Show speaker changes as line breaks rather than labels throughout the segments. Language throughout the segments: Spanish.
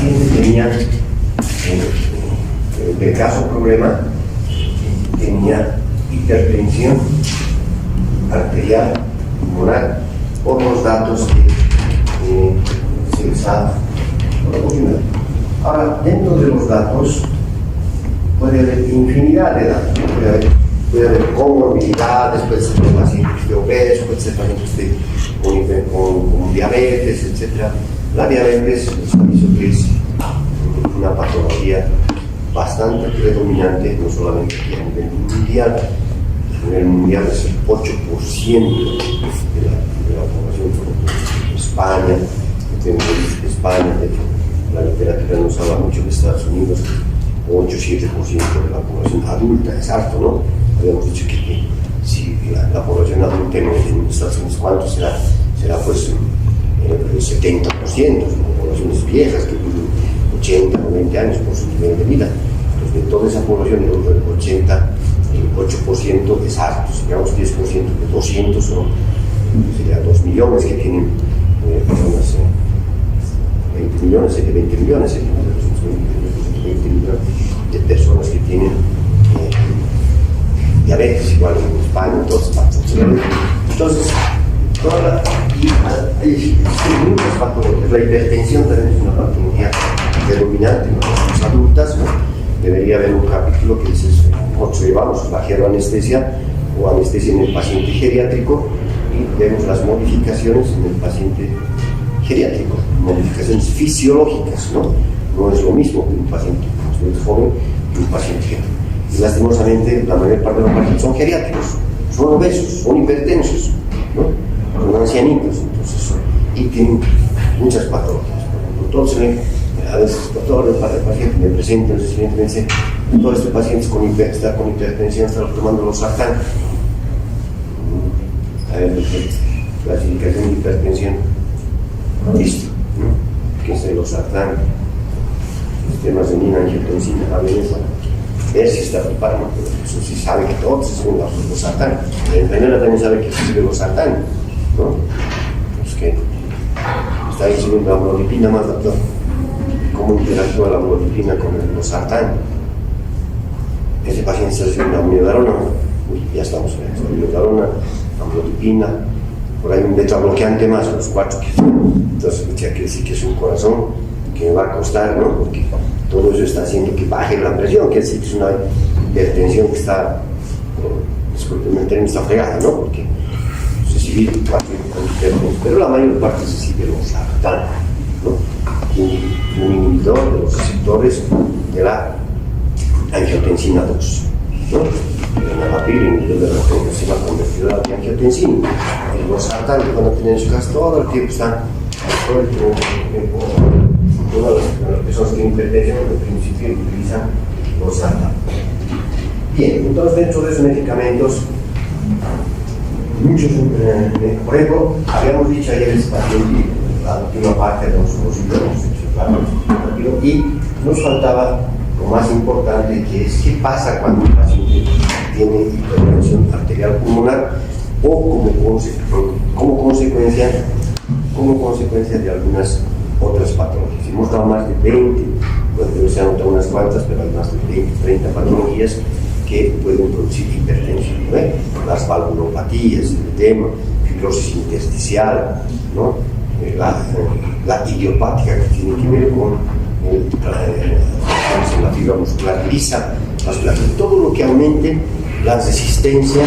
paciente tenía, del caso problema, tenía hipertensión arterial pulmonar por los datos que se les ha proporcionado. Ahora, dentro de los datos puede haber infinidad de datos, puede haber comorbilidades, puede ser pacientes de obesos, puede ser pacientes con diabetes, etc. La diabetes se aviso que es una patología bastante predominante, no solamente aquí a nivel mundial. A nivel mundial es el 8% de la población, en España, de hecho, la literatura nos habla mucho de Estados Unidos, 8-7% de la población adulta, es alto, ¿no? Habíamos dicho que si la población adulta en Estados Unidos, ¿cuánto será? Será pues el 70%, son poblaciones viejas que viven 80 o 20 años por su nivel de vida. Entonces, de toda esa población, el 8% es alto. Si digamos 10% de 200 sería 2 millones que tienen personas, 20 millones, sería 20 millones de personas que tienen diabetes, igual en España, en todas partes. Entonces, hay muchas patologías. La hipertensión también es una patología predominante en las personas adultas, ¿no? Debería haber un capítulo que dice, observamos la geroanestesia o anestesia en el paciente geriátrico y vemos las modificaciones en el paciente geriátrico, modificaciones fisiológicas, ¿no? No es lo mismo que un paciente joven que un paciente geriátrico. Y lastimosamente la mayor parte de los pacientes son geriátricos, son obesos, son hipertensos, ¿no? Son ancianitos, entonces, y tienen muchas patologías. Entonces, a veces doctor, el paciente me presenta, el siguiente me dice, todos estos pacientes está con hipertensión, están tomando los sartán. A ver, clasificación de hipertensión, listo, ¿no? ¿Qué es el losartán? Sistemas de angiotensina, a ver si está preparado, pero eso sí sabe que todos se suben los losartán. La enfermera también sabe que se sube los losartán, ¿no? Es que está ahí subiendo la amlodipina más, doctor. ¿Cómo interactúa la amlodipina con el losartán? Ese paciente está subiendo amiodarona, ya estamos en amiodarona, amlodipina, por ahí un beta bloqueante más, los 4 que entonces ya quiere decir que es un corazón que me va a costar, ¿no? Porque todo eso está haciendo que baje la presión, quiere decir que es una hipertensión que está, disculpen el término, está fregada, ¿no? Porque se sigue parte con hipertensión, pero la mayor parte se sigue losartán, ¿no? Un inhibidor de los receptores de la angiotensina 2, ¿no? El enalapril, inhibidor de la angiotensina convertidora de angiotensina. El losartán, que cuando tienen su casa todo el tiempo están, todas las personas que tienen hipertensión en principio utilizan losartán. Bien, entonces dentro de esos medicamentos, muchos, por ejemplo, habíamos dicho ayer el paciente, la última parte de los y nos faltaba lo más importante, que es qué pasa cuando un paciente tiene hipertensión arterial pulmonar o como consecuencia de algunas otras patologías. Hemos dado más de 20, bueno, se han notado unas cuantas, pero hay más de 20, 30 patologías que pueden producir hipertensión, ¿no? Las valvulopatías, el edema, fibrosis intersticial, ¿no? La idiopática, que tiene que ver con la fibra muscular lisa, todo lo que aumente la resistencia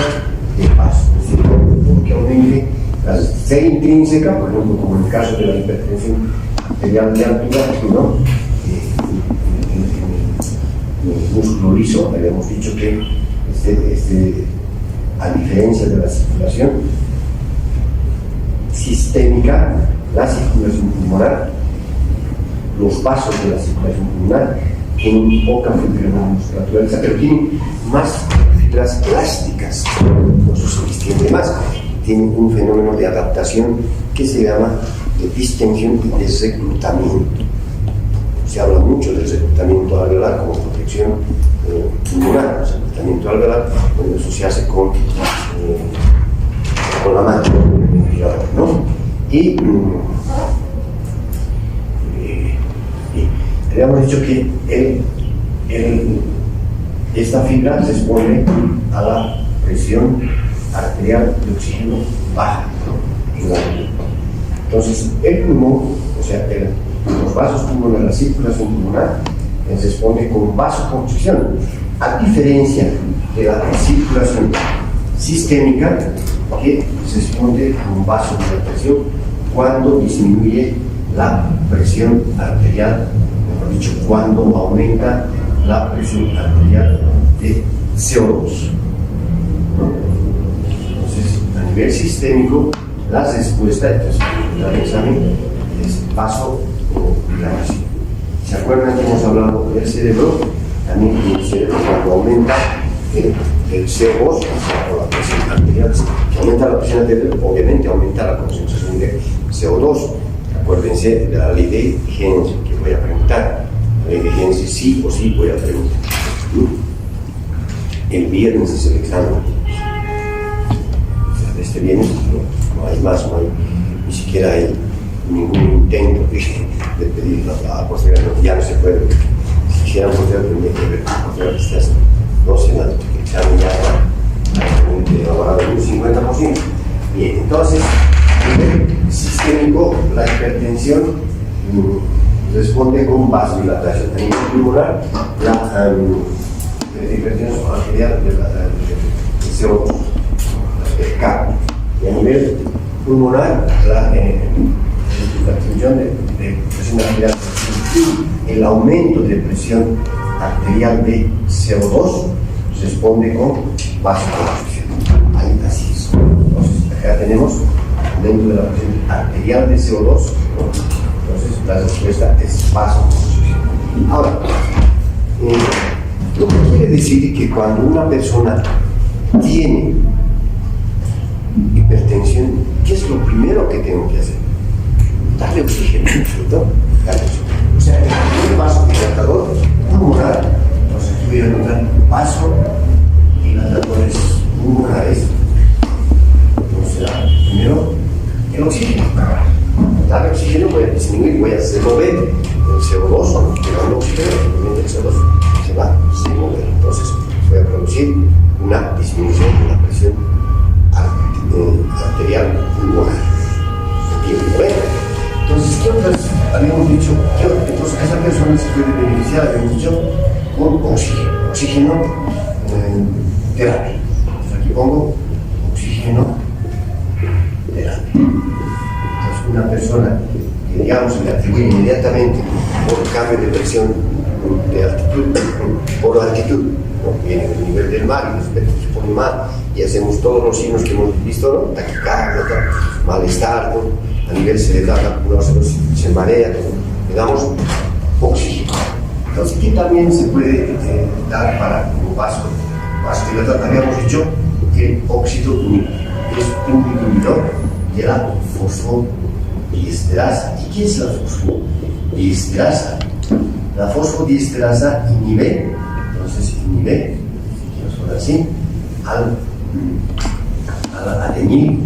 de paso, es decir, todo lo que aumente la resistencia intrínseca, por ejemplo, como en el caso de la hipertensión arterial de altura, ¿no? El músculo liso, habíamos dicho que a diferencia de la circulación sistémica, la circulación pulmonar, los vasos de la circulación pulmonar tienen poca musculatura lisa, pero tienen más fibras elásticas, no se extiende más, tienen un fenómeno de adaptación que se llama de distensión y de reclutamiento. Se habla mucho del reclutamiento alveolar como protección pulmonar. El reclutamiento alveolar, bueno, eso se hace con la mano, ¿no? habíamos dicho que esta fibra se expone a la presión arterial de oxígeno baja, ¿no? Entonces, el pulmón, o sea, los vasos pulmonares, la circulación pulmonar, se expone con vasoconstricción, a diferencia de la circulación sistémica, que se expone con vasodilatación cuando disminuye la presión arterial, mejor dicho, cuando aumenta la presión arterial de CO2. Entonces, a nivel sistémico, la respuesta del examen es vasodilatación. ¿Se acuerdan que hemos hablado del cerebro? También el cerebro, cuando aumenta el CO2, o la presión arterial, que aumenta la presión arterial, obviamente aumenta la concentración de CO2. Acuérdense de la ley de Henry, que voy a preguntar. La ley de Henry sí o sí voy a preguntar. El viernes es el examen. O sea, este viernes no hay más, no hay, ni siquiera hay ningún intento de pedir a la posterior, ya no se puede. Si quisieran posterior, tendría que ver posterior que estas 2 semanas, porque el examen ya está elaborado en un 50%. Bien, entonces, a nivel sistémico, la hipertensión responde con vasodilatación. A nivel pulmonar, la hipertensión arterial de CO2, el CAP. Y a nivel pulmonar, la disminución de presión arterial y el aumento de presión arterial de CO2 responde con vasoconstricción. Ahí así es. Entonces, acá tenemos dentro de la presión arterial de CO2, ¿no? Entonces la respuesta es vasoconstricción. Ahora, lo que quiere decir que cuando una persona tiene hipertensión, ¿qué es lo primero que tengo que hacer? Darle oxígeno, ¿cierto? Darle oxígeno. O sea, el vasodilatador pulmonar, entonces voy a anotar vasodilatadores pulmonares. Entonces, primero el oxígeno. Darle oxígeno, voy a disminuir, voy a remover el CO2, que oxígeno, el CO2 se va a remover. Entonces, voy a producir una disminución de la presión arterial pulmonar. ¿Bien? Entonces, ¿qué otras habíamos dicho? Entonces, esa persona se puede beneficiar, habíamos dicho, con oxígeno terapia. Entonces, aquí pongo oxígeno terapia. Entonces, una persona que, digamos, se le atribuye inmediatamente por cambio de presión de altitud, por la altitud, ¿no? Viene el nivel del mar y respecto se pone mal, y hacemos todos los signos que hemos visto, ¿no? Taquicardia, malestar, ¿no? A nivel cerebral, se marea, le damos oxígeno. Entonces, aquí también se puede dar para un vasodilatador. Habíamos dicho que el óxido único es un inhibidor de la fosfodiesterasa. ¿Y qué es la fosfodiesterasa? La fosfodiesterasa inhibe, entonces inhibe, así, a la adenil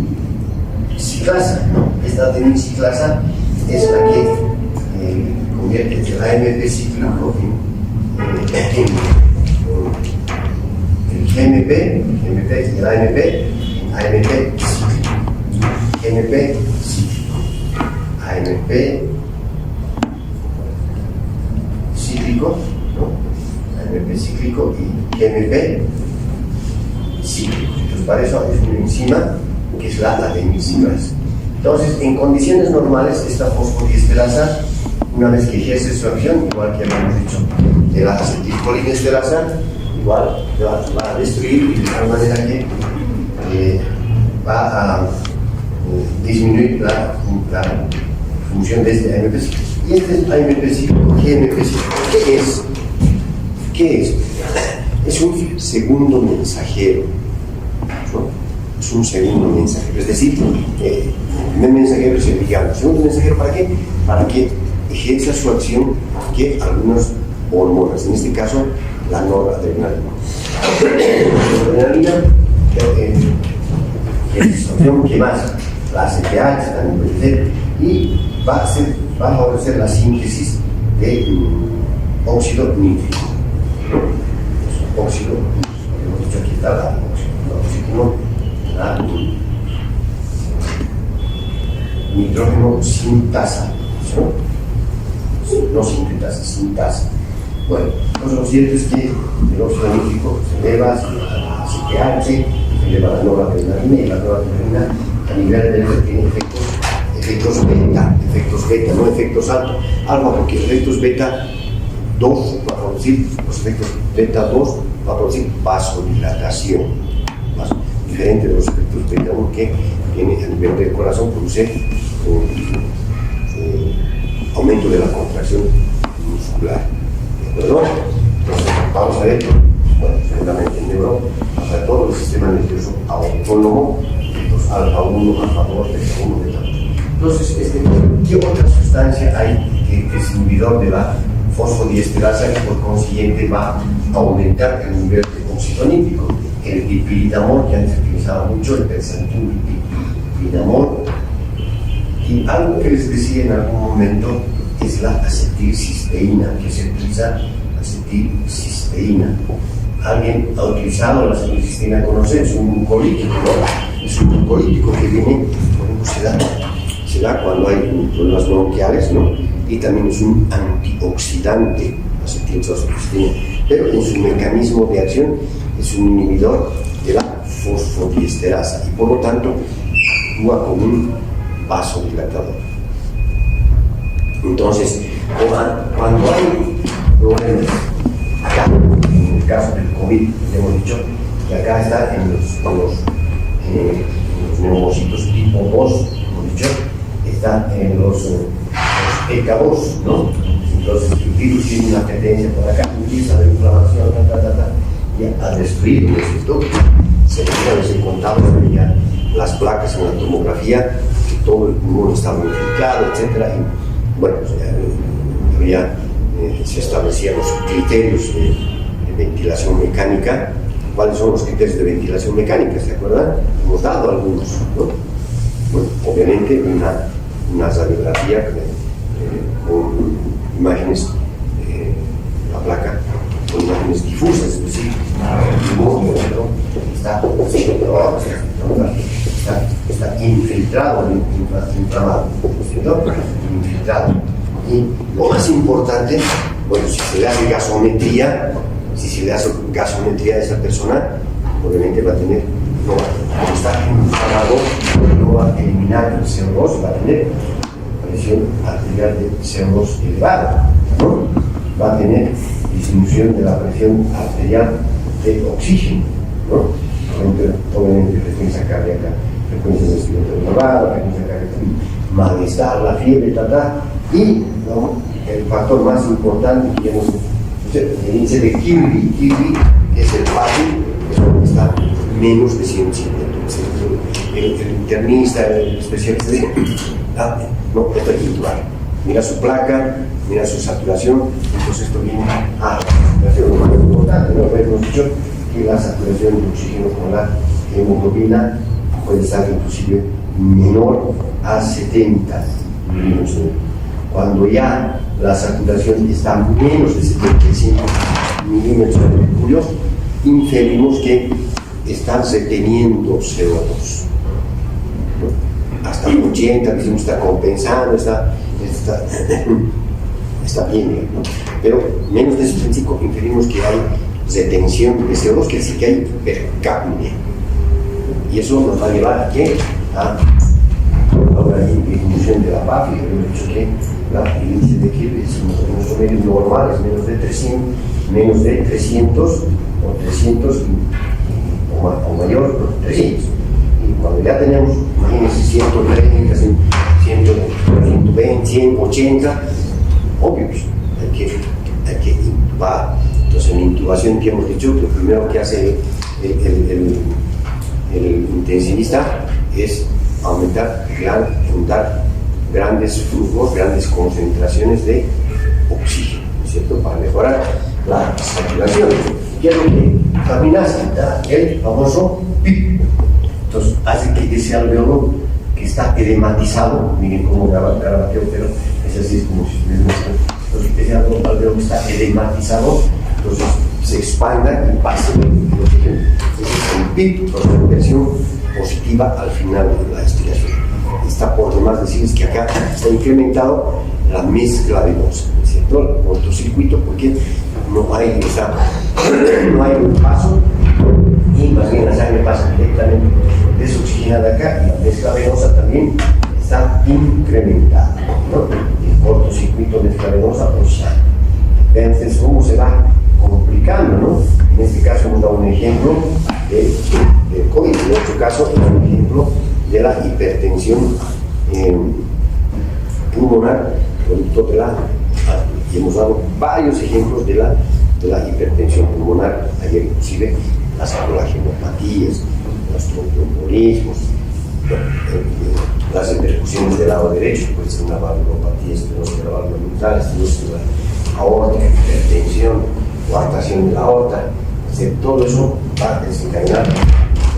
ciclasa, ¿no? Esta adenilciclasa es la que convierte el AMP cíclico el GMP y el AMP en AMP cíclico. GMP cíclico. AMP cíclico, ¿no? AMP cíclico y GMP cíclico. Entonces, para eso es una enzima que es la adenilciclasa. Entonces, en condiciones normales, esta fosfodiesterasa, una vez que ejerce su acción, igual que habíamos dicho de la acetilcolinesterasa, igual va a destruir, y de tal manera que va a disminuir la función de este AMP cíclico. Y este es AMP cíclico, GMP cíclico. ¿Qué es? Es un segundo mensajero, ¿no? Es un segundo mensajero, es decir, el primer mensajero es el ligando. ¿El segundo mensajero para qué? Para que ejerza su acción que algunas hormonas, en este caso la noradrenalina. La noradrenalina es la acción que más la ACTH, la NPC, y va a favorecer la síntesis de óxido nítrico, ¿no? Óxido, hemos dicho aquí está la oxígeno, la nitrógeno sin tasa, no sin tasa, sin tasa. Bueno, entonces lo cierto es que el óxido nítrico se eleva, se pH, se eleva la noradrenalina, y la noradrenalina a nivel del tiene efectos beta, no efectos alfa, porque efectos beta 2 va a producir, los efectos beta 2 va a producir vasodilatación, diferente de los efectos beta 1 que tiene a nivel del corazón, produce aumento de la contracción muscular. ¿De acuerdo? Entonces, vamos a ver, bueno, seguramente en neuro, vamos a ver todo el sistema nervioso autónomo, los alfa 1, alfa 2, beta 1, beta 2. Entonces, ¿qué otra sustancia hay que es inhibidor de la fosfodiesterasa y por consiguiente va a aumentar el nivel de óxido nítrico? El dipiridamol, que antes utilizaba mucho, el pensantin dipiridamol. Y algo que les decía en algún momento es la acetilcisteína, que se utiliza acetilcisteína. ¿Alguien ha utilizado la acetilcisteína? ¿Conoce? Es un glucolítico, ¿no? Es un glucolítico que viene, por ejemplo, se da cuando hay problemas bronquiales, ¿no? Y también es un antioxidante, acetilcisteína, pero en su mecanismo de acción es un inhibidor de la fosfodiesterasa y por lo tanto actúa como un vasodilatador. Entonces, cuando hay problemas, acá, en el caso del COVID, hemos dicho que acá está en los neumocitos tipo 2, hemos dicho, está en los ECA2, ¿no? Entonces, el virus tiene una tendencia por acá, empieza la inflamación, y a destruir, ¿no es cierto? Se contaba ya las placas en la tomografía, que todo el pulmón estaba infiltrado, etc. Y bueno, se establecían los criterios de ventilación mecánica. ¿Cuáles son los criterios de ventilación mecánica? ¿Se acuerdan? Hemos dado algunos, ¿no? Bueno, obviamente una radiografía con imágenes, la placa con imágenes difusas, es decir, el pulmón está infiltrado, inflamado, ¿cierto? Infiltrado. Y lo más importante, bueno, si se le hace gasometría, a esa persona, obviamente va a tener, no está inflamado, no va a eliminar el CO2, va a tener presión arterial de CO2 elevada, ¿no? Va a tener disminución de la presión arterial de oxígeno, ¿no? Obviamente frecuencia cardíaca, frecuencia de respiratorio normal, frecuencia cardíaca, malestar, la fiebre, y ¿no? El factor más importante que hemos, el índice de Kirby, que es el PASI, está menos de 150. El internista, el especialista dice, no, esto hay que intubar. Mira su placa, mira su saturación, entonces esto viene a la saturación, lo más importante, ¿no? Hemos dicho que la saturación de oxígeno con la hemoglobina puede estar inclusive menor a 70 milímetros. Cuando ya la saturación está menos de 75 milímetros de mercurio, inferimos que están reteniendo CO2. Hasta 80, decimos, está compensando, está bien, ¿no? Pero menos de 75 inferimos que hay retención de CO2, que decir que hay hipercapnia. Y eso nos va a llevar a que ahora hay disminución de la PAF, y hemos dicho que el índice de Kirby, si nuestro medio normal es menos de 300 o mayor, 300. Y cuando ya tenemos, imagínense, 130, 120, 180, obvio, hay que intubar. Entonces, en intubación, que hemos dicho, lo primero que hace el intensivista es aumentar grandes flujos, grandes concentraciones de oxígeno, ¿no es cierto?, para mejorar la saturación. ¿Qué es lo que también hace? El famoso PIP. Entonces, hace que ese alveolo que está edematizado, miren cómo graba pero es así, es como si estuviera. Entonces, ese alveolo que está edematizado, entonces se expanda y pase el oxígeno. Ese es el pic, la presión positiva al final de la estiración. Está por demás decirles que acá está incrementado la mezcla venosa, ¿cierto? El cortocircuito, porque no hay un paso y más bien la sangre pasa directamente desoxigenada acá y la mezcla venosa también está incrementada, ¿no? El cortocircuito mezcla venosa, pues ya. Entonces, ¿cómo se va complicando, no? En este caso hemos dado un ejemplo del COVID, en otro caso un ejemplo de la hipertensión pulmonar, producto de la, y hemos dado varios ejemplos de la hipertensión pulmonar, ayer inclusive las coagenopatías, los tromboembolismos, las repercusiones del lado derecho, puede ser una valvulopatía, estenosis de la válvula mitral, estenosis de la aorta, hipertensión, coartación de la aorta, todo eso va a desencadenar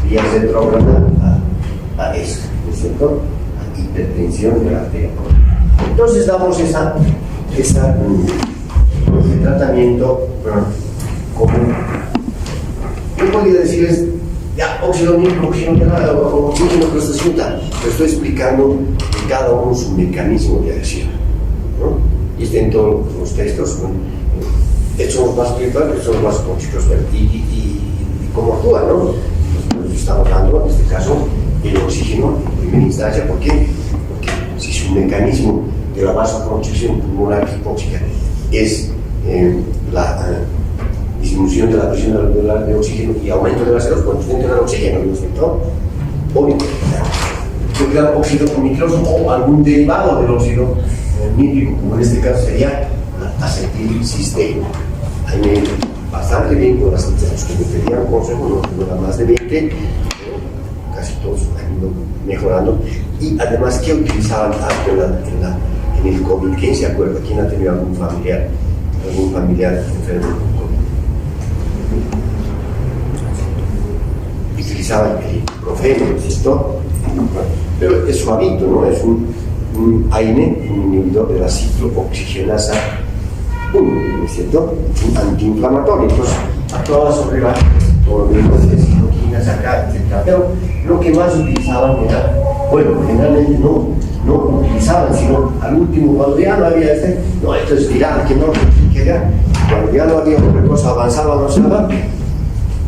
vías retrógradas a eso, ¿no es cierto? A hipertensión de la arteria. Entonces damos ese tratamiento como, yo podría decirles, ya, oxígeno, oxígeno, pero estoy explicando que cada uno su mecanismo de acción, ¿no? Y está en todos los textos, somos más espirituales, somos más conscientes y cómo actúa, ¿no? Nos estamos dando, en este caso, el oxígeno en primera instancia. ¿Por qué? Porque si su mecanismo de la vasoconstricción pulmonar hipóxica es la disminución de la presión alveolar de oxígeno y aumento de la CO2 cuando usted entra el oxígeno, ¿no es cierto? Obviamente, puede quedar óxido nitroso o algún derivado del óxido nítrico, como en este caso sería la acetilcisteína. Ahí me bastante bien con las citas que me pedían consejo, no eran más de 20, pero casi todos han ido mejorando. Y además, ¿qué utilizaban en el COVID? ¿Quién se acuerda? ¿Quién ha tenido algún familiar enfermo con COVID? Utilizaban el ibuprofeno, ¿cierto? Pero es suavito, ¿no? Es un AINE, un inhibidor de la ciclooxigenasa 1, ¿no es cierto? Un antiinflamatorio. Entonces, actuaba sobre la hormona de citoquinas acá, etc. Pero lo que más utilizaban era, bueno, generalmente no utilizaban, sino al último, cuando ya no había no, esto es viral, que no, que ya, cuando ya no había otra cosa avanzada,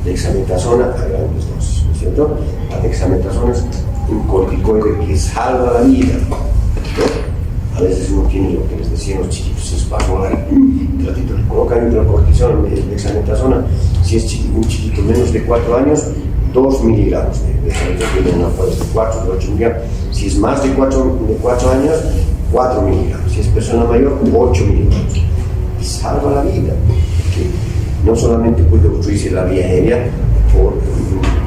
dexametasona a grandes dosis, ¿no es cierto? La dexametasona es un corticoide que salva la vida, ¿no? A veces uno tiene lo que les decían los chiquitos, espasmo, tratito, le colocan hidrocortisona, dexametasona, si es un chiquito menos de 4 años, 2 miligramos de dexametasona, no puede ser 4 o 8 miligramos. Si es más de 4 años, 4 miligramos. Si es persona mayor, 8 miligramos. Y salva la vida, porque no solamente puede obstruirse la vía aérea por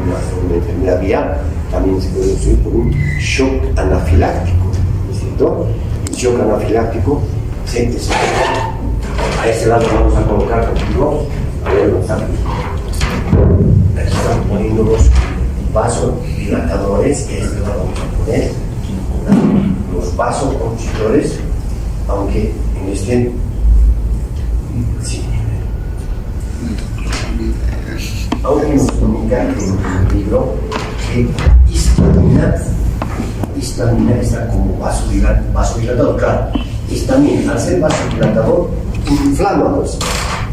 una enfermedad vial, también se puede obstruir por un shock anafiláctico, ¿no es cierto? El shock anafiláctico, a este lado vamos a colocar contigo, a ver, aquí estamos poniendo los vasodilatadores, que este lo vamos a poner, los vasoconstrictores, aunque en este, sí, aunque nos comunica en el libro que histamina está como vasodilatador, claro, histamina, al ser vasodilatador, inflama, pues.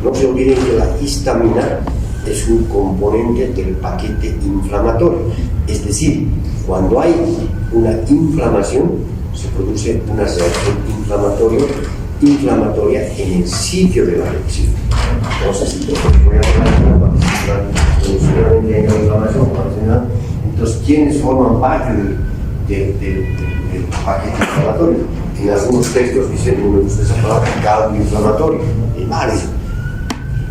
No se olviden que la histamina es un componente del paquete inflamatorio, es decir, cuando hay una inflamación, se produce una reacción inflamatoria en el sitio de la reacción. Entonces, voy a hablar de la inflamación, entonces, ¿quiénes forman parte del paquete inflamatorio? En algunos textos dicen, no me gusta esa palabra, caldo inflamatorio, en varios.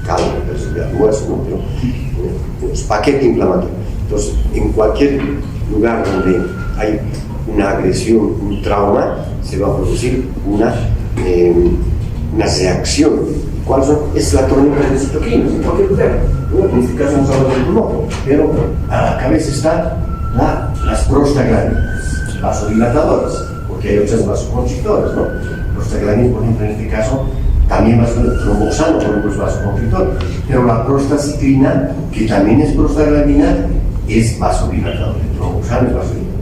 Caldo, de almuerzo, ¿no? Pero es paquete inflamatorio. Entonces, en cualquier lugar donde hay una agresión, un trauma, se va a producir una reacción. ¿Cuál son? Es la tormenta de citoquinas, en cualquier lugar. ¿No? En este caso no hablamos del pulmón, pero a la cabeza están las prostaglandinas, vasodilatadoras, porque hay otras vasoconstrictoras, ¿no? Prostaglandinas, por ejemplo, en este caso, también tromboxano, por ejemplo, es vasoconstrictor, pero la prostacitrina, que también es prostaglandina, es vasodilatador. El tromboxano es vasodilatador.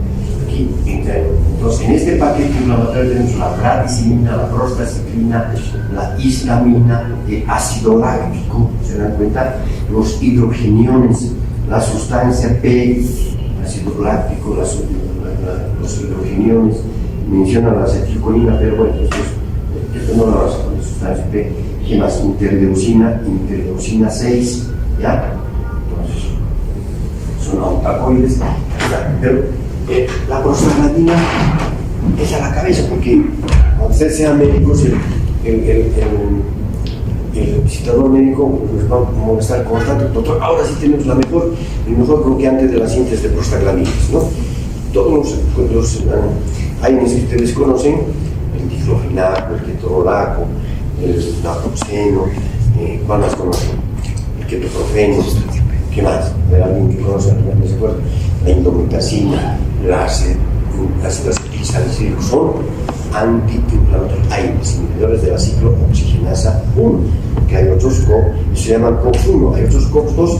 Aquí entra. Entonces, en este paquete inflamatorio tenemos la bradicilina, la prostacitrina, la histamina, el ácido láctico, ¿se dan cuenta? Los hidrogeniones, la sustancia P, ácido láctico, los hidrogeniones, mencionan la acetilcolina, pero bueno, esto no lo vamos a poner, sustancia P. ¿Qué más? Interleucina 6, ¿ya? Entonces, son autacoides, pero la prostaglandina es a la cabeza, porque cuando ustedes sean médicos, el visitador médico nos va a molestar constante, doctor, ahora sí tenemos el mejor bloqueante de las síntesis de prostaglandinas, ¿no? Todos los AINES que ustedes conocen, el diclofenaco, el ketorolaco, el naproxeno, ¿cuál más conocen? El ketoprofeno, ¿qué más? ¿Hay alguien que conoce? ¿No se acuerda? La indometacina, la acetilsalicílico, son antiinflamatorios, AINES, inhibidores de la ciclooxigenasa 1, que hay otros COX, se llaman COX-1, hay otros COX-2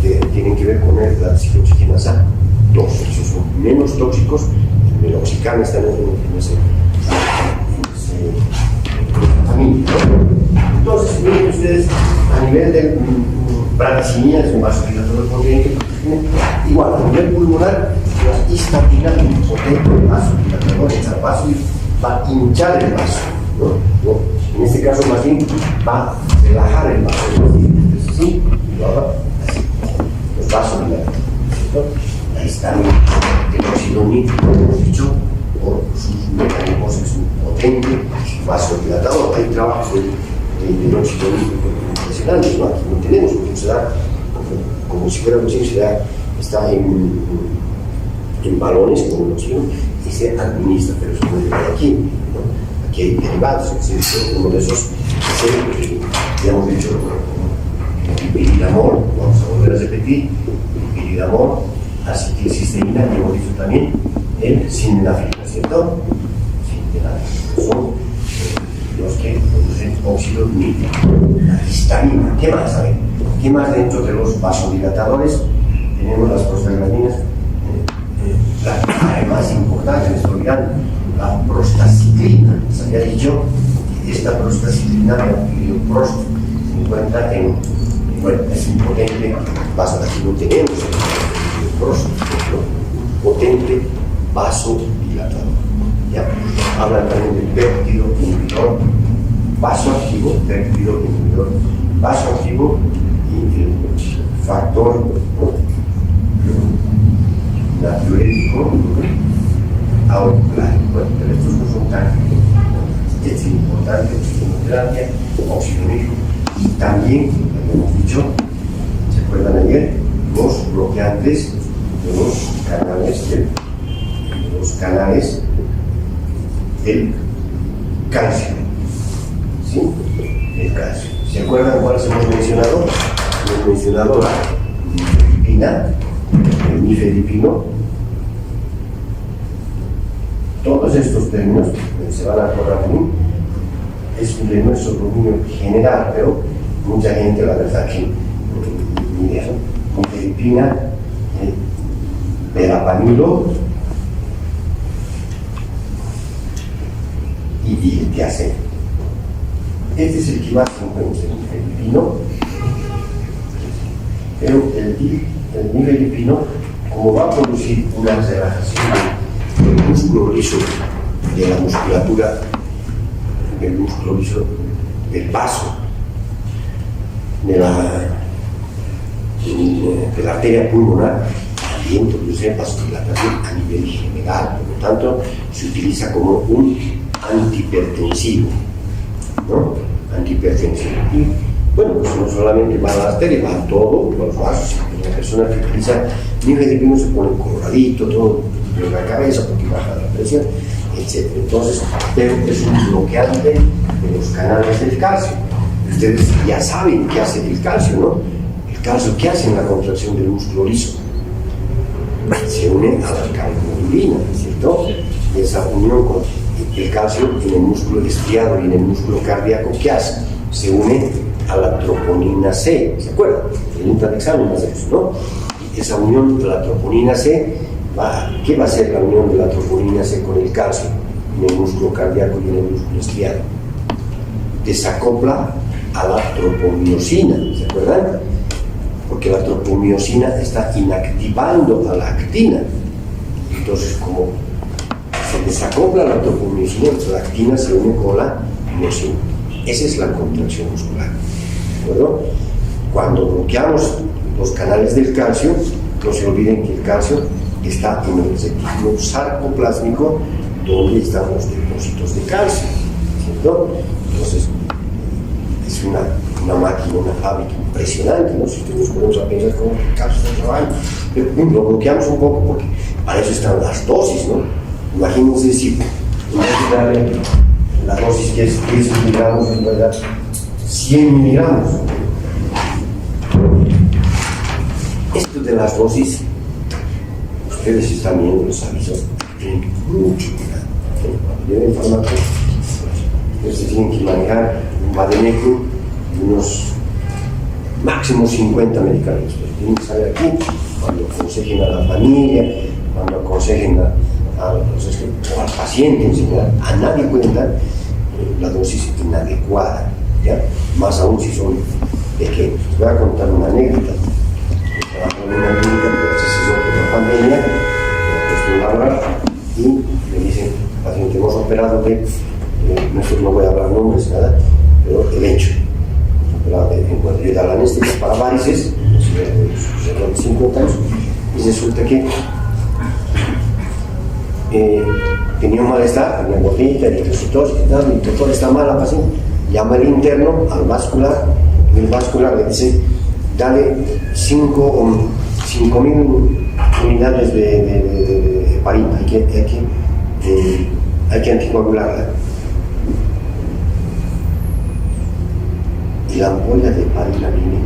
que tienen que ver con la ciclooxigenasa 2, esos son menos tóxicos, el meloxicam está en ese tratamiento. Entonces, miren ustedes, a nivel de bradicilina, es un vasodilatador potente, igual, a nivel pulmonar, la histatina potente, vasodilatador, el vaso va a hinchar el vaso, ¿no? En este caso, más bien, va a relajar el vaso, entonces, sí, lo haga así, los vasodilatadores, ¿cierto? La histamina, el óxido nítrico, como hemos dicho, por sus mecanismos, es un potente vasodilatador. Hay trabajos de óxido nítrico impresionantes, ¿no? Aquí no tenemos, porque se da como si fuera posible, está en balones como el oxígeno y se administra, pero eso no llega aquí, ¿no? Aquí hay derivados, uno de esos ya hemos dicho, el piridamol, vamos a volver a repetir, el piridamol, acetilcisteína, que hemos dicho también, el sildenafil, ¿cierto? Sildenafil, son los que producen óxido nítrico. La histamina, ¿qué más? A ver, ¿qué más dentro de los vasodilatadores? Tenemos las prostaglandinas, la más importante, me estoy olvidando, la prostacitrina. Se había dicho que esta prostacitrina, el prost, se encuentra bueno, es un potente vasodilatador. Aquí no tenemos el prost, potente vasodilatador. ¿Ya? Hablan también del péptido inhibidor vasoactivo, péptido inhibidor vasoactivo y el factor natriurético auricular. Bueno, pero estos no son tan es importante, oxigenoterapia, óxido nítrico y también, como hemos dicho, ¿se acuerdan ayer? Los bloqueantes de los canales del calcio, ¿sí? El calcio. ¿Se acuerdan cuáles hemos mencionado? Hemos mencionado la nifedipina, el nifedipino. Todos estos términos se van a acordar de mí. Es de nuestro dominio general, pero mucha gente, la verdad, que ni eso. Nifedipina, verapamilo y diltiazem. Este es el que más se encuentra, el nifedipino, pero el nifedipino, como va a producir una relajación del músculo liso de la musculatura, del músculo liso del vaso, de la arteria pulmonar, también produce vasodilatación a nivel general, por lo tanto se utiliza como un antihipertensivo, ¿no? Antihipertensivo. Y bueno, pues no solamente va a la arteria, va a todos los vasos. La persona que utiliza nifedipino se pone coloradito, todo en la cabeza porque baja la presión, etc. Entonces, pero es un bloqueante de los canales del calcio. Ustedes ya saben qué hace el calcio, ¿no? El calcio, ¿qué hace en la contracción del músculo liso? Se une a la alcalina, ¿cierto? Y esa unión con el calcio en el músculo estriado y en el músculo cardíaco, ¿qué hace? Se une a la troponina C, ¿se acuerdan? El intraexamen más de eso, ¿no? Esa unión de la troponina C, ¿qué va a hacer la unión de la troponina C con el calcio en el músculo cardíaco y en el músculo estriado? Desacopla a la tropomiosina, ¿se acuerdan? Porque la tropomiosina está inactivando a la actina. Entonces, como se desacopla la tropomiosina, la actina se une con la miosina. Esa es la contracción muscular, ¿de acuerdo? Cuando bloqueamos los canales del calcio, no se olviden que el calcio está en el retículo sarcoplásmico, donde están los depósitos de calcio, ¿cierto? Entonces, es una máquina, una fábrica impresionante, ¿no? Si ustedes ponemos a pensar cómo el calcio está trabajando, pero lo bloqueamos un poco porque para eso están las dosis, ¿no? Imagínense si en vez de darle la dosis que es 10 miligramos, en verdad 100 miligramos. Esto de las dosis, ustedes están viendo los avisos, tienen mucho cuidado. Cuando lleven fármacos, ustedes tienen que manejar un vademecum y unos máximo 50 medicamentos. Pero tienen que saber aquí, cuando aconsejen a la familia, cuando aconsejen al paciente en general, a nadie pueden dar la dosis inadecuada, ¿ya? Más aún si son pequeños. Les voy a contar una anécdota. Trabajo en una clínica que se hizo por la pandemia, cuestión laboral, y me dicen, paciente, hemos operado de, no voy a hablar nombres, nada, pero el hecho. Cuando yo da la anestesia para varices, de 50 años, y resulta que tenía un malestar, tenía gotita, eritrocitosis y tal, el doctor está mal, la paciente llama al interno, al vascular, y el vascular le dice, dale 5.000 unidades de heparina, hay que anticoagularla. Y la ampolla de heparina viene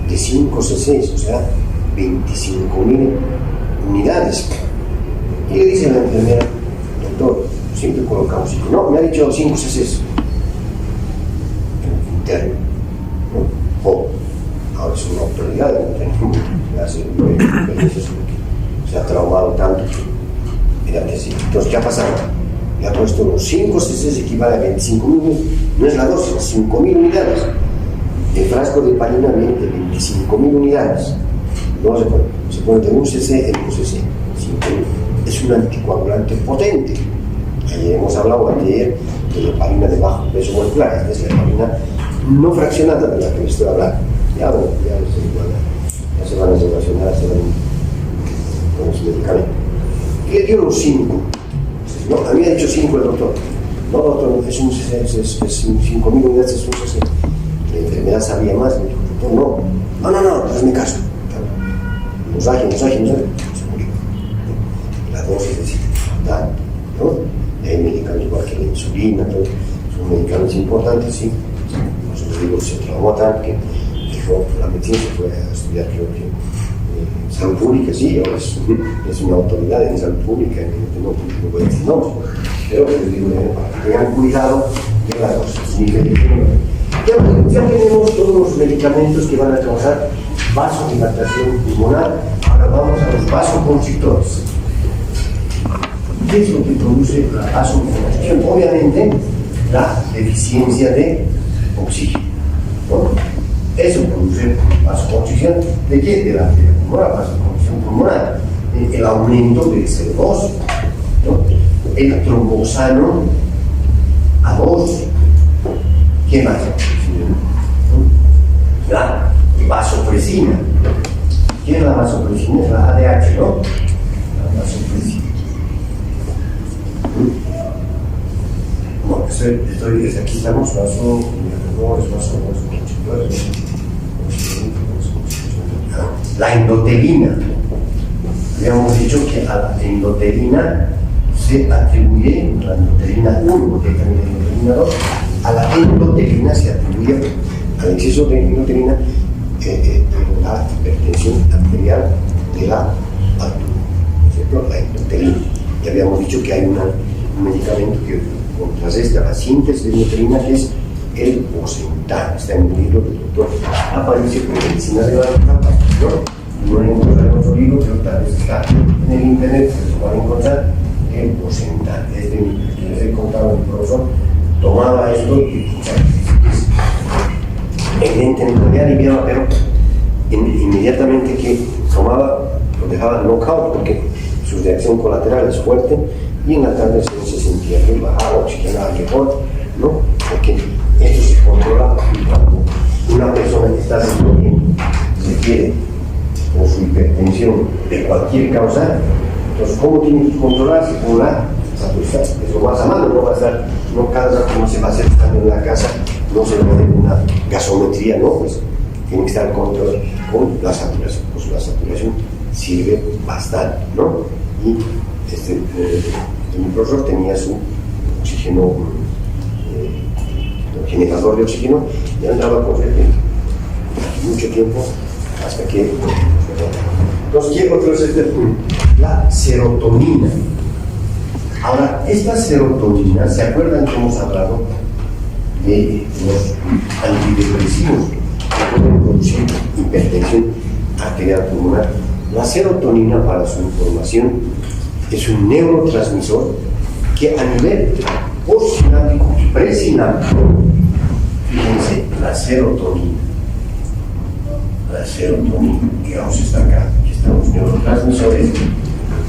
de 5 cc, o sea, 25.000 unidades. Y le dice a la enfermera, doctor, siempre colocamos 5. No, me ha dicho 5 cc interno, ¿no? Ahora es una autoridad, no hace experiencias porque se ha traumado tanto que era decir. Entonces, ¿qué ha pasado? Le ha puesto los 5 cc equivale a 25.000, no es la dosis, 5.000 unidades. El frasco de heparina viene de 25.000 unidades. No se pone de 1 cc en 1 cc. 5.000. Es un anticoagulante potente. Ayer hemos hablado ayer de la heparina de bajo peso molecular, es la heparina no fraccionada de la que les estoy hablando. Ya se van a relacionar con los medicamentos. Y le dio los 5. No, había dicho 5 el doctor. No, doctor, es 5.000 unidades, es un cc. La enfermedad sabía más, y me dijo, doctor, no es mi caso. Nos se murió. La dosis es fatal, ¿no? Y hay medicamentos igual que la insulina, todo, son medicamentos importantes, sí. Nosotros digo, se traumó tanto que dijo, la medicina se fue a estudiar, creo que salud pública, sí, ahora es una autoridad en salud pública, no voy a decir nombres, pero les digo, para que tengan cuidado de la dosis. Ya tenemos todos los medicamentos que van a causar vasodilatación pulmonar. Ahora vamos a los vasoconstrictores. ¿Qué es lo que produce la vasoconstricción? Obviamente, la deficiencia de oxígeno, ¿no? Eso produce vasoconstricción. ¿De qué? De la pulmonar, vasoconstricción pulmonar. El aumento del CO2, ¿no? El trombosano A2. ¿Qué más? La vasopresina. ¿Qué es la vasopresina? Es la ADH, ¿no? La vasopresina. Bueno, desde aquí estamos, la endotelina. Habíamos dicho que a la endotelina se atribuye, la endotelina 1, porque también la endotelina 2, a la endotelina se atribuye al exceso de endotelina la hipertensión arterial de la altura, por ejemplo, la endotelina. Ya habíamos dicho que hay un medicamento que contrarresta la síntesis de neotrina, que es el Bosentan. Está en un libro del doctor Aparicio por Medicina de la Capa, no lo encontraré en otro libro, pero tal vez está en el internet, se lo van a encontrar, el Bosentan. Es de mi, que les he contado, mi profesor tomaba esto y evidentemente no le aliviaba, pero inmediatamente que tomaba lo dejaba knockout porque su reacción colateral es fuerte, y en la tarde se sentía bien, bajaba, oxigenaba mejor, ¿no? Porque esto se controla cuando una persona que está haciendo bien se quiere con su hipertensión de cualquier causa. Entonces, ¿cómo tiene que controlarse? Con la saturación. Es lo más a mano, no va a estar, no cada rato no se va a hacer estando en la casa, no se va a hacer una gasometría, no, pues tiene que estar controlado con la saturación. Pues la saturación sirve bastante, ¿no? Y mi profesor tenía su oxígeno, generador de oxígeno, y andaba con frecuencia mucho tiempo hasta que. Entonces, ¿qué otro es la serotonina? Ahora, esta serotonina, ¿se acuerdan que hemos hablado de los antidepresivos que pueden producir hipertensión arterial pulmonar? La serotonina, para su información, es un neurotransmisor que a nivel postsináptico y presináptico, fíjense, la serotonina, digamos, está acá, aquí están los neurotransmisores,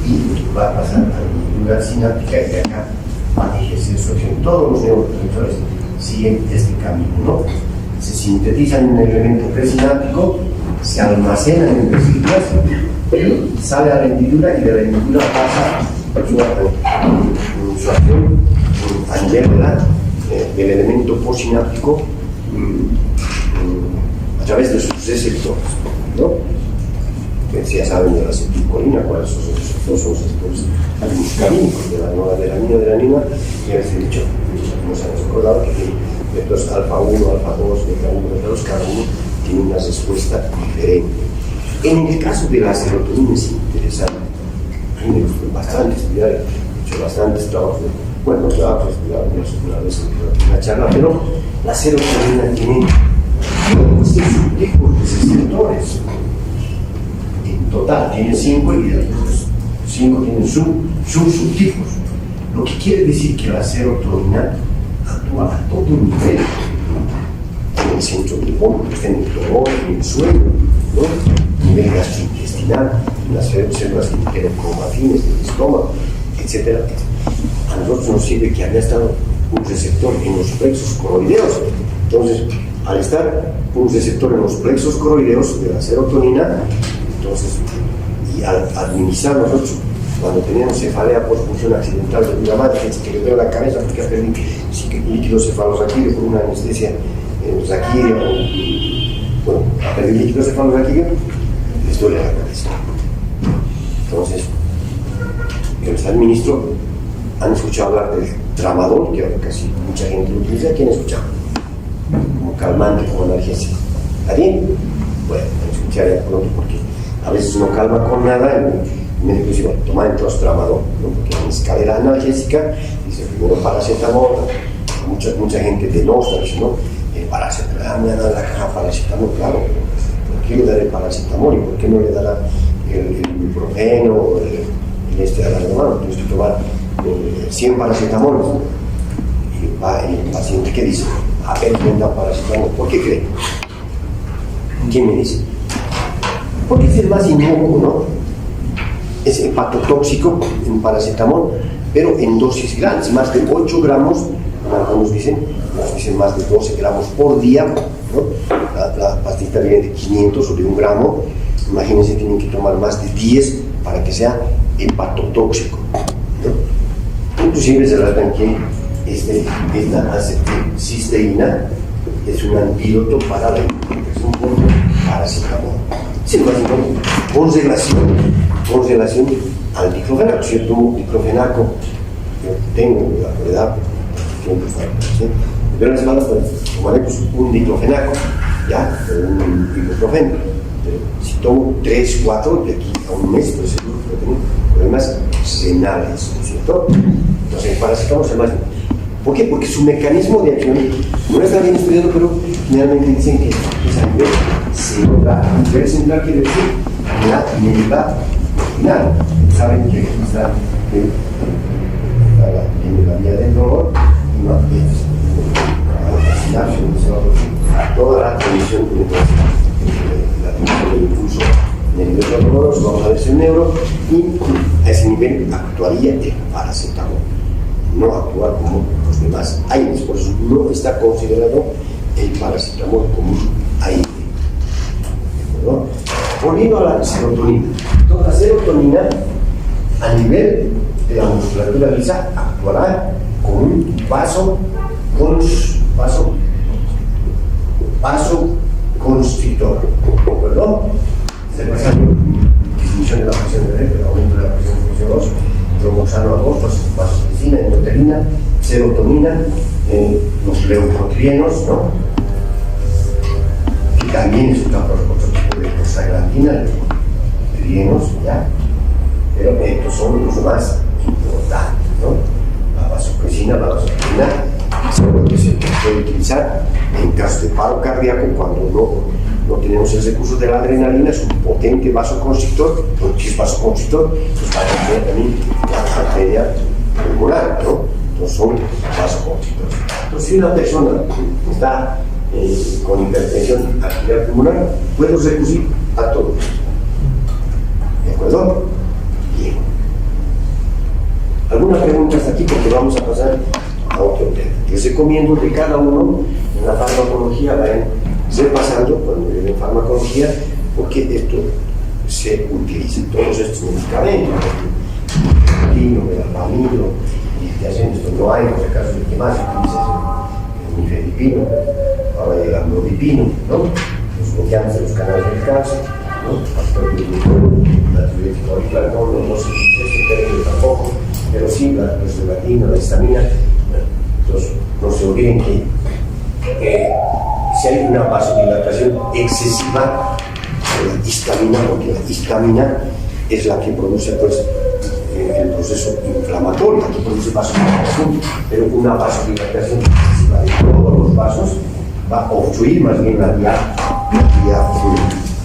y va a pasar a la medula sináptica, y de acá va a ejercer su acción. Todos los neurotransmisores siguen este camino, ¿no? Se sintetizan en el elemento presináptico, se almacenan en vesículas, sale a la hendidura, y de la hendidura pasa su acción a nivel del elemento postsináptico a través de sus receptores, ¿no? Que ya saben de la acetilcolina, cuáles son los receptores muscarínicos de la noradrenalina, y les he dicho, nos hemos acordado que tiene receptores alfa 1, alfa 2, beta 1, beta 2, cada uno tiene una respuesta diferente. En el caso de la serotonina es interesante. A mí me gustó bastante estudiar, he hecho bastantes trabajos, trabajos estudiados una vez en una charla, pero la serotonina tiene 15 subtipos de receptores. En total tiene 5, y de los 5 tienen subtipos. Lo que quiere decir que la serotonina actúa a todo nivel. En el centro del cuerpo, en el dolor, en el sueño, ¿no? Nivel gastrointestinal, en las células que tienen cromafines del estómago, etc. A nosotros nos sirve que haya estado un receptor en los plexos coroideos. Entonces, al estar un receptor en los plexos coroideos de la serotonina, entonces, y al administrar nosotros, cuando tenemos cefalea por función accidental de una madre, que le veo la cabeza porque ha perdido líquido cefalorraquídeo por una anestesia raquídea, ha perdido líquido cefalorraquídeo, les duele la cabeza. Entonces, yo les administro. ¿Han escuchado hablar del tramadol? Que casi mucha gente lo utiliza. ¿Quién ha escuchado? Como calmante, como analgésico. ¿Está bien? Bueno, escuchar ya pronto, porque a veces no calma con nada. El médico dice, bueno, toma entonces tramadol, ¿no? Porque en escalera analgésica dice primero paracetamol. Mucha gente denosta, dice, ¿no? El paracetamol, me da la caja paracetamol, claro. ¿Por qué le dará el paracetamol y por qué no le dará el ibuprofeno o el a la mano? Tienes que tomar 100 paracetamoles. Y el paciente, ¿qué dice? Apenas me da paracetamol. ¿Por qué cree? ¿Quién me dice? Porque es el más inocuo, ¿no? Es hepatotóxico en paracetamol, pero en dosis grandes, más de 8 gramos, algunos dicen más de 12 gramos por día, ¿no? La pastita viene de 500 o de 1 gramo. Imagínense, tienen que tomar más de 10 para que sea hepatotóxico, ¿no? Inclusive se tratan que esta acetilcisteína es un antídoto para la infección por paracetamol. Sin embargo, con relación al diclofenaco. Si yo tomo diclofenaco, yo tengo la edad, pero en la semana tomaré pues, un diclofenaco, ya, un ibuprofeno. Si tomo 3, 4, de aquí a un mes, por seguro, puede tener problemas renales, ¿no es cierto? Entonces el paracetamol es el más. ¿Por qué? Porque su mecanismo de acción no está bien estudiado, pero generalmente dicen que es a nivel celular. A nivel central quiere decir la médula final. Saben que está en la vía del dolor y no es toda la transmisión del impulso nervioso doloroso, vamos a ver si el neuro, y a ese nivel actuaría el paracetamol. No actúa como los demás aires, por eso no está considerado el paracetamol como un aire. ¿No? Volviendo a la serotonina. Entonces, la serotonina a nivel de la musculatura lisa actuará como un vasoconstrictor. ¿Perdón? Se pasa por disminución de la presión de red, el aumento de la presión de función 2, tromboxano agosto, vasopresina, endotelina, serotonina, los leucotrienos, ¿no? Que también es otro tipo de prostaglandina, leucotrienos, ¿ya? Pero estos son los más importantes, ¿no? La vasopresina se puede utilizar en caso de paro cardíaco cuando no tenemos el recurso de la adrenalina, es un potente vasoconstrictor, porque es vasoconstrictor, pues va a tener también la arteria pulmonar, ¿no? Entonces son vasoconstrictores. Entonces, si una persona está con hipertensión arterial pulmonar, puede recurrir a todo esto. ¿De acuerdo? Bien. ¿Alguna pregunta hasta aquí? Porque vamos a pasar a otro tema. Les recomiendo que cada uno en la farmacología vayan repasando cuando viene en farmacología, porque esto se utiliza. Todos estos medicamentos, el melalpamilo, y que hacen esto, no hay, por si acaso, el que más se utiliza es el nifedipino, ahora llega el nodipino, ¿no? Los bloqueantes de los canales del cáncer, ¿no? Factor de la tiroidico auricular, no se utiliza este término tampoco, pero sí, la preservatina, la histamina. Entonces, no se olviden que si hay una vasodilatación excesiva de la histamina, porque la histamina es la que produce pues, el proceso inflamatorio, la que produce vasodilatación, pero una vasodilatación excesiva de todos los vasos va a obstruir más bien la vía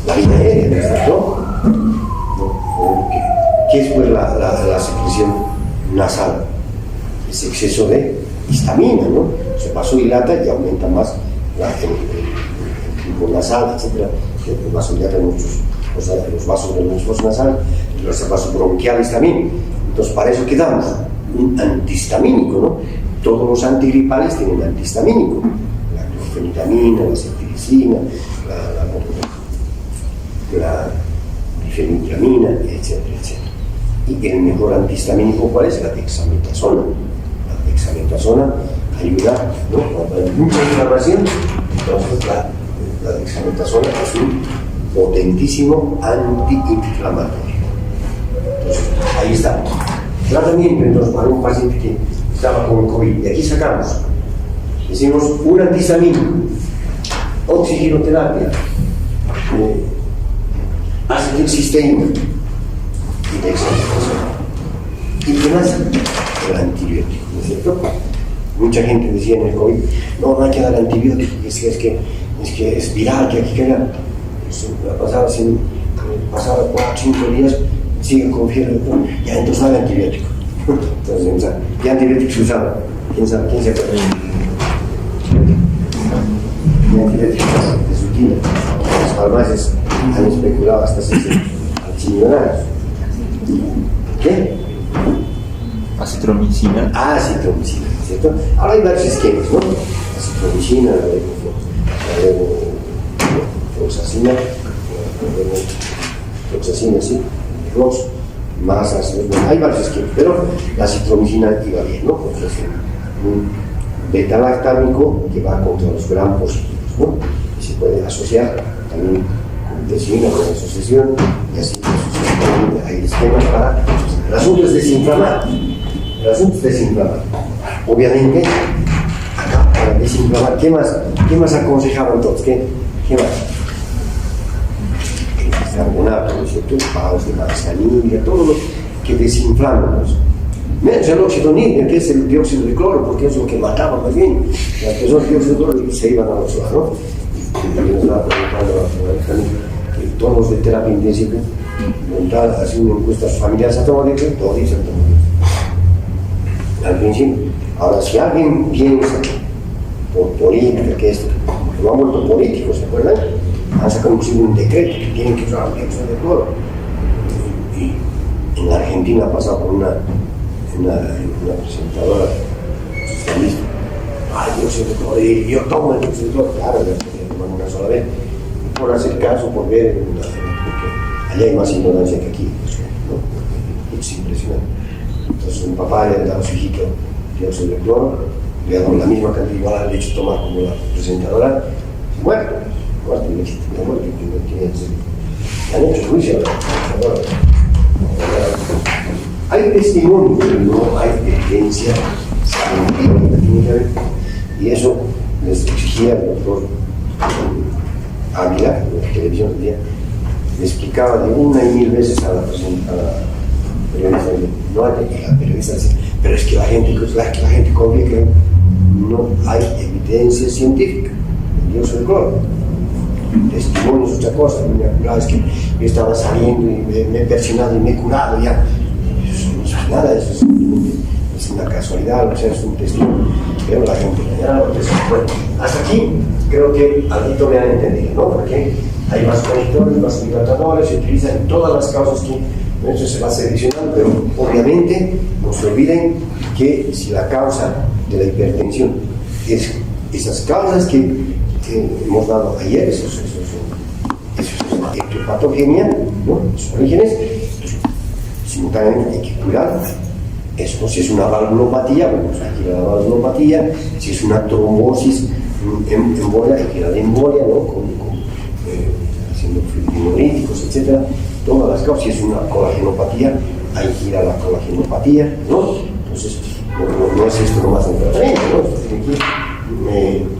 aérea, ¿no es cierto? ¿Qué es pues la secreción nasal? Es exceso de histamina, ¿no? Se vasodilata y aumenta más el flujo nasal, etc. El vasodilata muchos, los vasos del linfos nasal, los vasos bronquiales también. Entonces, para eso quedamos un antihistamínico, ¿no? Todos los antigripales tienen antihistamínico. La clorfeniramina, la ceftriaxona, la difenhidramina, etcétera, etcétera. Y el mejor antihistamínico, ¿cuál es? La dexametasona. La dexametasona ayuda, ¿no? Cuando hay mucha inflamación, entonces la dexametasona es un potentísimo antiinflamatorio. Entonces, ahí está. Tratamiento, entonces, para un paciente que estaba con COVID, y aquí sacamos, decimos un antihistamínico, oxigenoterapia, acetilcisteína y dexametasona. ¿Y qué más? El antibiótico, ¿no es cierto? Mucha gente decía en el COVID, no hay que dar antibiótico, es que es viral, que aquí queda. Pasaba 4 o 5 días, sigue con fiebre, ya entonces dale antibiótico. Entonces, ¿qué antibiótico se usaba? ¿Quién se acuerda? ¿Qué antibiótico de sutina? Las farmacias han especulado hasta 6 millonarios. ¿Qué?
Acitromicina.
Acitromicina, ¿cierto? Ahora hay varios esquemas, ¿no? Acitromicina, la levofloxacina, sí, Rox, más ácido, hay varios esquemas, pero la acitromicina iba bien, ¿no? Porque es un beta-lactámico que va contra los gram positivos, ¿no? Y se puede asociar también con tesina, con asociación, y así hay esquemas para. El asunto es desinflamar. Obviamente, acá para desinflamar, ¿qué más aconsejaban todos? ¿Qué más? carbonato, ¿no es cierto? Pavos de manzanilla, todo lo que desinflamos. Menos el óxido nítrico, que es el dióxido de cloro, porque es lo que mataba más bien. Las personas de dióxido de cloro se iban a la ciudad, ¿no? Y también nos estaba preguntando que todos los de terapia intensiva, montar así una encuesta familiar, ¿se toma de todo dice al principio. Ahora, si alguien piensa por política, que esto, que lo han vuelto políticos, ¿se acuerdan? Han sacado inclusive un decreto que tienen que usar dióxido de cloro. Y en la Argentina ha pasado por una presentadora socialista. Ay, dióxido de cloro, y yo tomo el dióxido de cloro, claro, lo toman una sola vez. Por hacer caso, por ver, porque allá hay más ignorancia que aquí, ¿no? Es impresionante. Entonces, un papá le ha dado a su hijito dióxido de cloro, le ha dado la misma cantidad, igual le ha hecho tomar como la presentadora, bueno, le han hecho juicio a la presentadora. Hay testimonio, pero no hay evidencia científica, y eso les exigía el doctor Ávila, en la televisión del día, le explicaba de una y mil veces a la periodista, no hay que la periodista dice, pero es que la gente confía que no hay evidencia científica. Yo soy cloro. Testimonio es otra cosa. Me acordaba, es que yo estaba saliendo y me he persinado y me he curado ya. Eso no es nada, eso es una casualidad, o sea, es un testimonio. Pero la gente, bueno, hasta aquí creo que algo me han entendido, ¿no? Porque hay más conectores, más hidratadores, se utilizan todas las causas que eso se va seleccionando, pero obviamente no se olviden que si la causa de la hipertensión es esas causas que hemos dado ayer, eso es etiopatogenia, ¿no? Sus orígenes, simultáneamente hay que cuidar eso. Si es una valvulopatía, bueno, pues hay que ir a la valvulopatía. Si es una trombosis, embolia, hay que ir a la embolia, ¿no? Haciendo fluidos etcétera. Todas las causas. Si es una colagenopatía, hay que ir a la colagenopatía, ¿no? Entonces, no es esto nomás el tratamiento, ¿no? Tiene que ir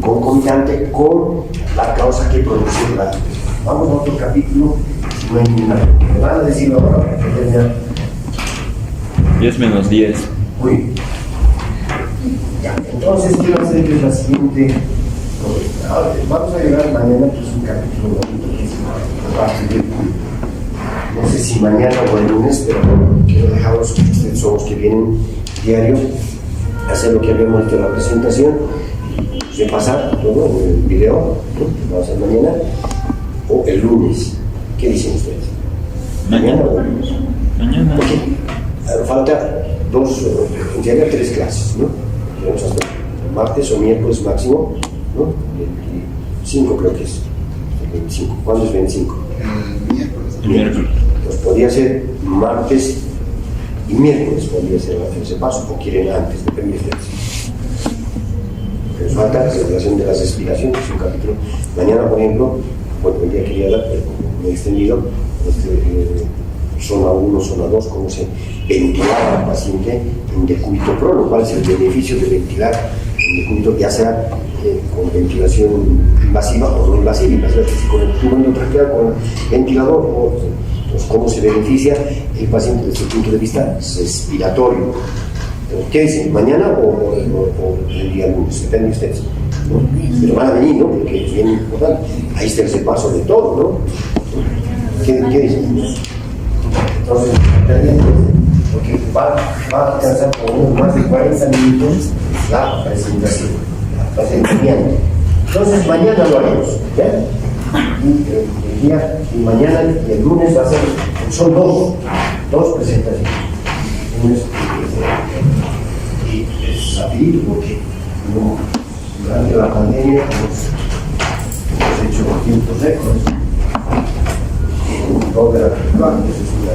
concomitante con la causa que produce la hipertensión. Vamos a otro capítulo. No hay ninguna. Me van a decir ahora para que termine.
10 menos 10.
Uy. Ya, entonces quiero hacerles la siguiente. Vamos a llegar mañana, que es un capítulo bonito, que es a partir de. No sé si mañana o el lunes, pero quiero dejarlos que ustedes son los que vienen diario a hacer lo que habíamos hecho en la presentación, repasar todo en el video, ¿no? Que vamos a hacer mañana, o el lunes. ¿Qué dicen ustedes? ¿Mañana o el lunes?
Mañana.
Okay. Falta en realidad 3 clases, ¿no? Tenemos hasta martes o miércoles máximo, ¿no? 25 creo que es. 25. ¿Cuándo es 25?
Miércoles.
Pues podría ser martes y miércoles, podría ser ese paso, o quieren antes, depende de ustedes. Porque nos falta la celebración de las expiraciones, es un capítulo. Mañana, por ejemplo, bueno, el día quería dar, pero me he extendido, zona 1, zona 2, cómo se ventilaba al paciente en decúbito prono, cuál es el beneficio de ventilar en decúbito, ya sea con ventilación invasiva o no invasiva, si con el tubo endotraqueal, con el ventilador, o pues, cómo se beneficia el paciente desde el punto de vista respiratorio. ¿Qué dicen? ¿Mañana o el día lunes? Depende de ustedes, ¿no? Pero van a venir, ¿no? Porque es bien importante. Ahí está el repaso de todo, ¿no? ¿Qué dicen? Entonces, porque va a alcanzar por unos más de 40 minutos la presentación. Entonces, mañana lo haremos, ¿ya? Y mañana y el lunes va a ser, son dos presentaciones. Y es rapidito porque durante la pandemia hemos hecho tiempos récords. Todo era virtual, eso es una